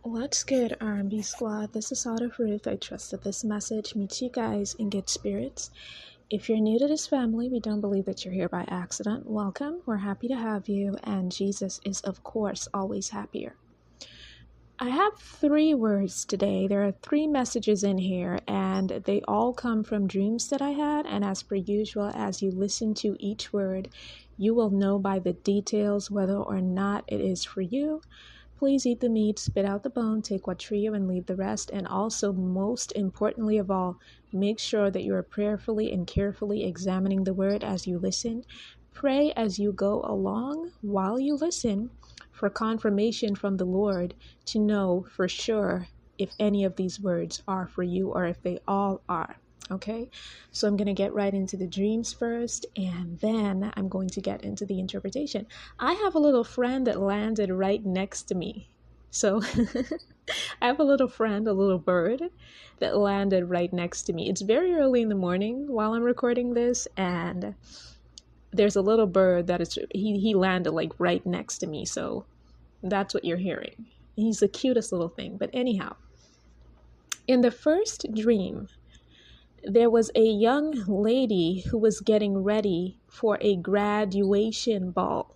What's good, R&B squad? This is Autumn Ruth. I trust that this message meets you guys in good spirits. If you're new to this family, we don't believe that you're here by accident. Welcome. We're happy to have you, and Jesus is, of course, always happier. I have 3 words today. There are 3 messages in here, and they all come from dreams that I had. And as per usual, as you listen to each word, you will know by the details whether or not it is for you. Please eat the meat, spit out the bone, take what's for you, and leave the rest. And also, most importantly of all, make sure that you are prayerfully and carefully examining the word as you listen. Pray as you go along while you listen for confirmation from the Lord to know for sure if any of these words are for you or if they all are. Okay, so I'm going to get right into the dreams first, and then I'm going to get into the interpretation. I have a little friend that landed right next to me. So I have a little friend, a little bird that landed right next to me. It's very early in the morning while I'm recording this, and there's a little bird that is, he landed like right next to me. So that's what you're hearing. He's the cutest little thing. But anyhow, in the first dream, there was a young lady who was getting ready for a graduation ball.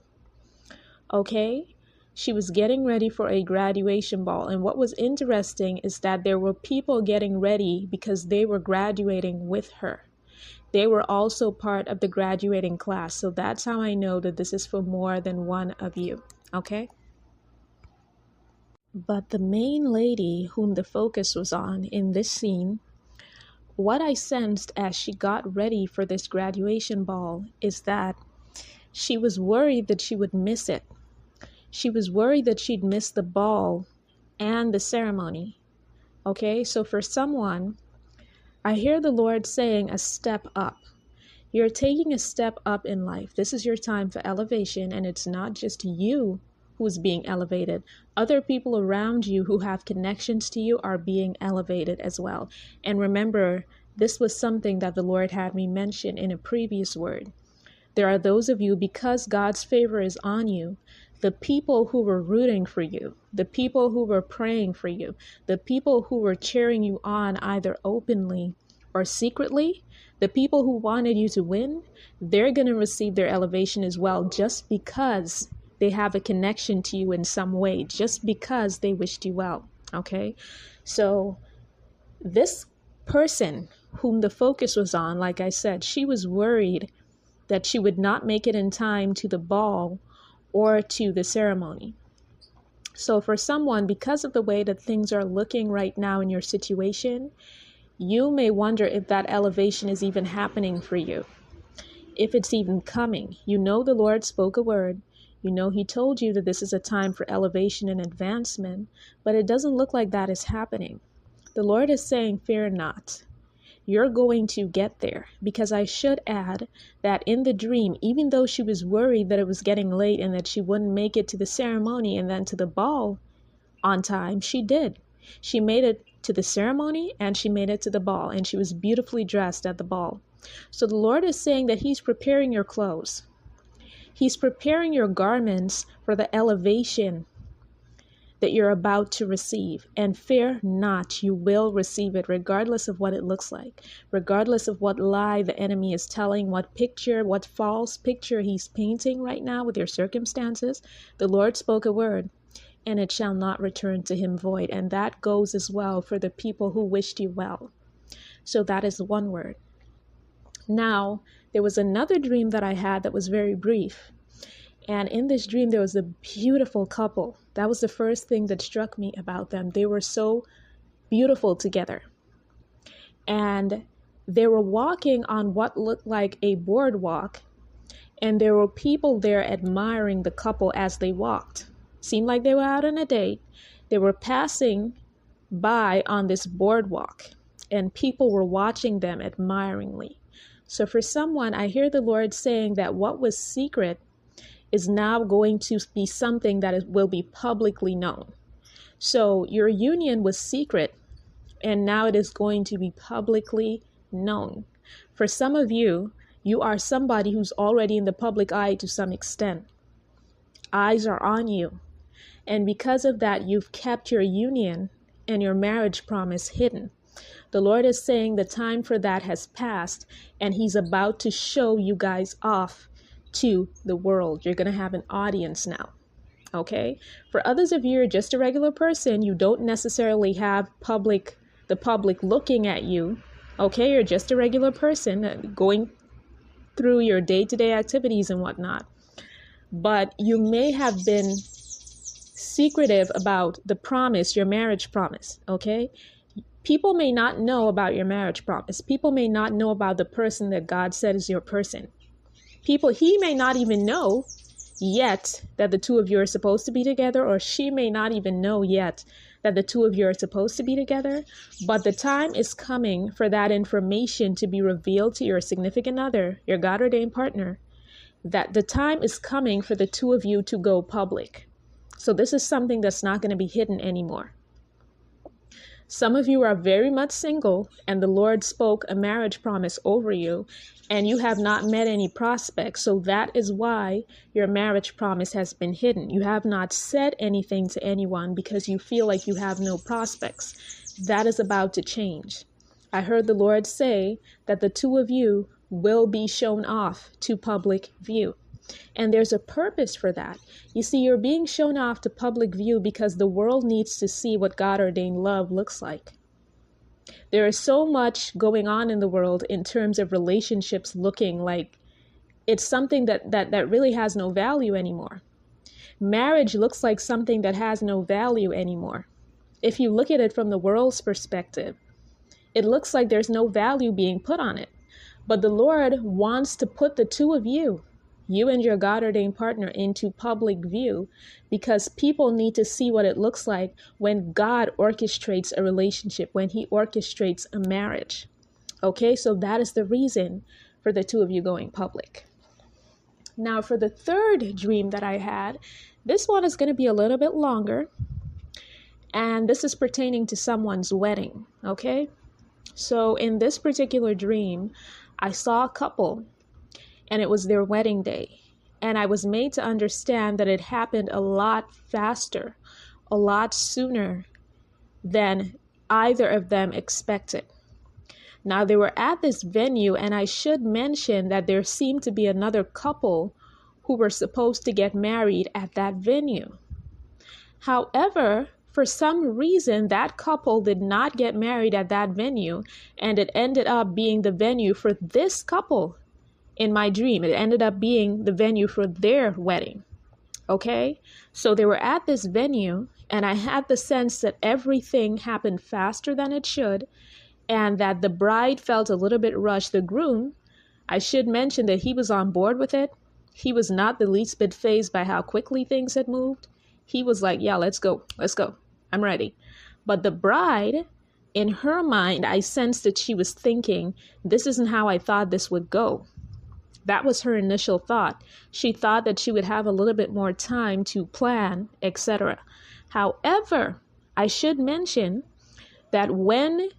Okay? She was getting ready for a graduation ball. And what was interesting is that there were people getting ready because they were graduating with her. They were also part of the graduating class. So that's how I know that this is for more than one of you. Okay? But the main lady whom the focus was on in this scene, what I sensed as she got ready for this graduation ball is that she was worried that she would miss it. She was worried that she'd miss the ball and the ceremony. Okay, so for someone, I hear the Lord saying a step up. You're taking a step up in life. This is your time for elevation, and it's not just you who's being elevated. Other people around you who have connections to you are being elevated as well. And remember, this was something that the Lord had me mention in a previous word. There are those of you, because God's favor is on you, the people who were rooting for you, the people who were praying for you, the people who were cheering you on either openly or secretly, the people who wanted you to win, they're going to receive their elevation as well, just because they have a connection to you in some way, just because they wished you well. Okay, so this person whom the focus was on, like I said, she was worried that she would not make it in time to the ball or to the ceremony. So for someone, because of the way that things are looking right now in your situation, you may wonder if that elevation is even happening for you, if it's even coming. You know the Lord spoke a word. You know he told you that this is a time for elevation and advancement, but it doesn't look like that is happening. The Lord is saying, fear not. You're going to get there, because I should add that in the dream, even though she was worried that it was getting late and that she wouldn't make it to the ceremony and then to the ball on time, she did. She made it to the ceremony and she made it to the ball, and she was beautifully dressed at the ball. So the Lord is saying that he's preparing your clothes. He's preparing your garments for the elevation that you're about to receive. And fear not, you will receive it, regardless of what it looks like, regardless of what lie the enemy is telling, what picture, what false picture he's painting right now with your circumstances. The Lord spoke a word, and it shall not return to him void. And that goes as well for the people who wished you well. So that is one word. Now, there was another dream that I had that was very brief. And in this dream, there was a beautiful couple. That was the first thing that struck me about them. They were so beautiful together. And they were walking on what looked like a boardwalk. And there were people there admiring the couple as they walked. Seemed like they were out on a date. They were passing by on this boardwalk, and people were watching them admiringly. So for someone, I hear the Lord saying that what was secret is now going to be something that will be publicly known. So your union was secret, and now it is going to be publicly known. For some of you, you are somebody who's already in the public eye to some extent. Eyes are on you. And because of that, you've kept your union and your marriage promise hidden. The Lord is saying the time for that has passed, and He's about to show you guys off to the world. You're going to have an audience now. Okay? For others of you, you're just a regular person. You don't necessarily have the public looking at you. Okay? You're just a regular person going through your day-to-day activities and whatnot. But you may have been secretive about the promise, your marriage promise. Okay? People may not know about your marriage promise. People may not know about the person that God said is your person. He may not even know yet that the two of you are supposed to be together, or she may not even know yet that the two of you are supposed to be together. But the time is coming for that information to be revealed to your significant other, your God-ordained partner, that the time is coming for the two of you to go public. So this is something that's not going to be hidden anymore. Some of you are very much single, and the Lord spoke a marriage promise over you, and you have not met any prospects. So that is why your marriage promise has been hidden. You have not said anything to anyone because you feel like you have no prospects. That is about to change. I heard the Lord say that the two of you will be shown off to public view. And there's a purpose for that. You see, you're being shown off to public view because the world needs to see what God-ordained love looks like. There is so much going on in the world in terms of relationships looking like it's something that really has no value anymore. Marriage looks like something that has no value anymore. If you look at it from the world's perspective, it looks like there's no value being put on it. But the Lord wants to put the two of you and your God-ordained partner into public view because people need to see what it looks like when God orchestrates a relationship, when He orchestrates a marriage. Okay, so that is the reason for the two of you going public. Now, for the third dream that I had, this one is going to be a little bit longer, and this is pertaining to someone's wedding. Okay, so in this particular dream, I saw a couple, and it was their wedding day. And I was made to understand that it happened a lot faster, a lot sooner than either of them expected. Now, they were at this venue, and I should mention that there seemed to be another couple who were supposed to get married at that venue. However, for some reason, that couple did not get married at that venue, and it ended up being the venue for this couple. In my dream, it ended up being the venue for their wedding. Okay, so they were at this venue, and I had the sense that everything happened faster than it should, and that the bride felt a little bit rushed. The groom, I should mention that he was on board with it. He was not the least bit fazed by how quickly things had moved. He was like, yeah, let's go, I'm ready. But the bride, in her mind, I sensed that she was thinking, this isn't how I thought this would go. That was her initial thought. She thought that she would have a little bit more time to plan, etc. However, I should mention that when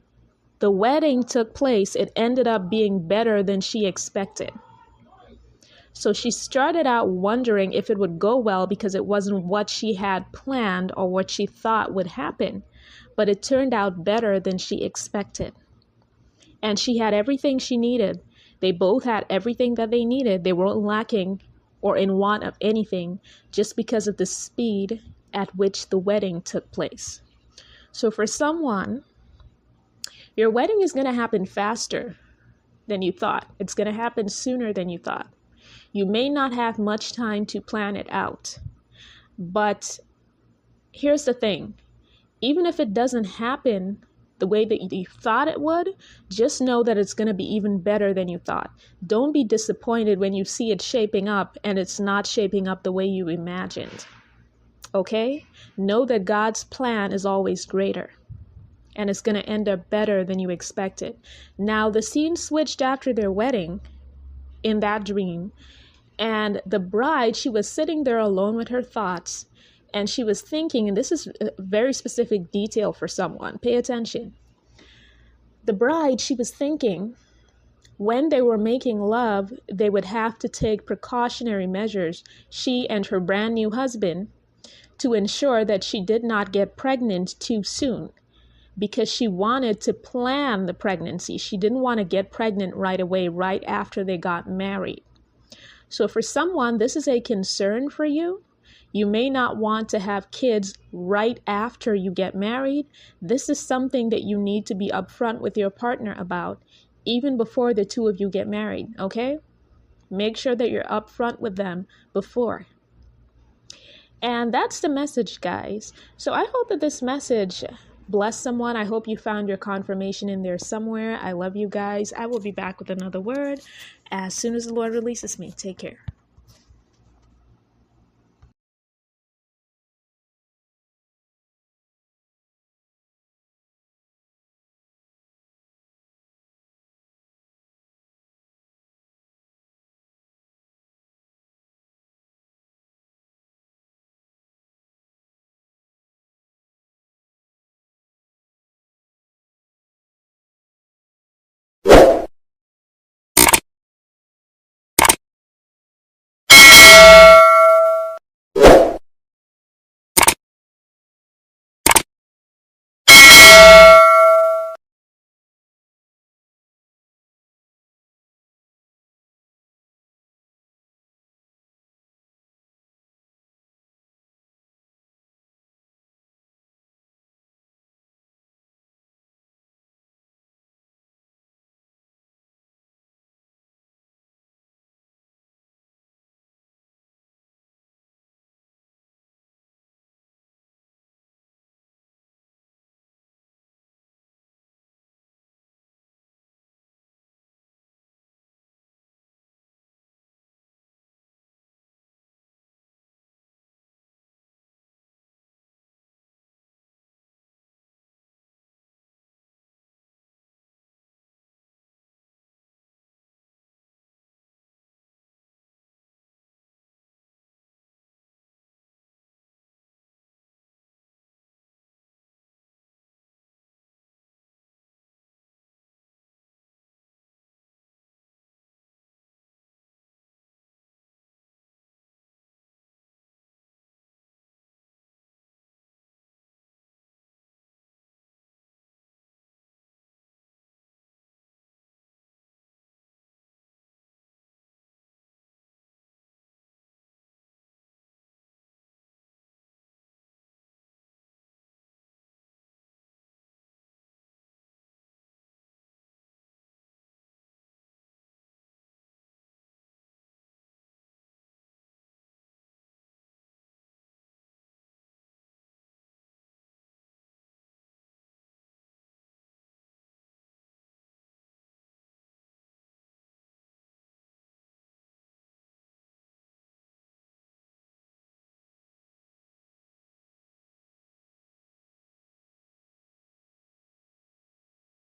the wedding took place, it ended up being better than she expected. So she started out wondering if it would go well because it wasn't what she had planned or what she thought would happen. But it turned out better than she expected. And she had everything she needed. They both had everything that they needed. They weren't lacking or in want of anything just because of the speed at which the wedding took place. So for someone, your wedding is going to happen faster than you thought. It's going to happen sooner than you thought. You may not have much time to plan it out. But here's the thing. Even if it doesn't happen the way that you thought it would, just know that it's going to be even better than you thought. Don't be disappointed when you see it shaping up and it's not shaping up the way you imagined. Okay? Know that God's plan is always greater and it's going to end up better than you expected. Now, the scene switched after their wedding in that dream, and the bride, she was sitting there alone with her thoughts. And she was thinking, and this is a very specific detail for someone, pay attention. The bride, she was thinking, when they were making love, they would have to take precautionary measures, she and her brand new husband, to ensure that she did not get pregnant too soon, because she wanted to plan the pregnancy. She didn't want to get pregnant right away, right after they got married. So for someone, this is a concern for you. You may not want to have kids right after you get married. This is something that you need to be upfront with your partner about, even before the two of you get married, okay? Make sure that you're upfront with them before. And that's the message, guys. So I hope that this message blessed someone. I hope you found your confirmation in there somewhere. I love you guys. I will be back with another word as soon as the Lord releases me. Take care.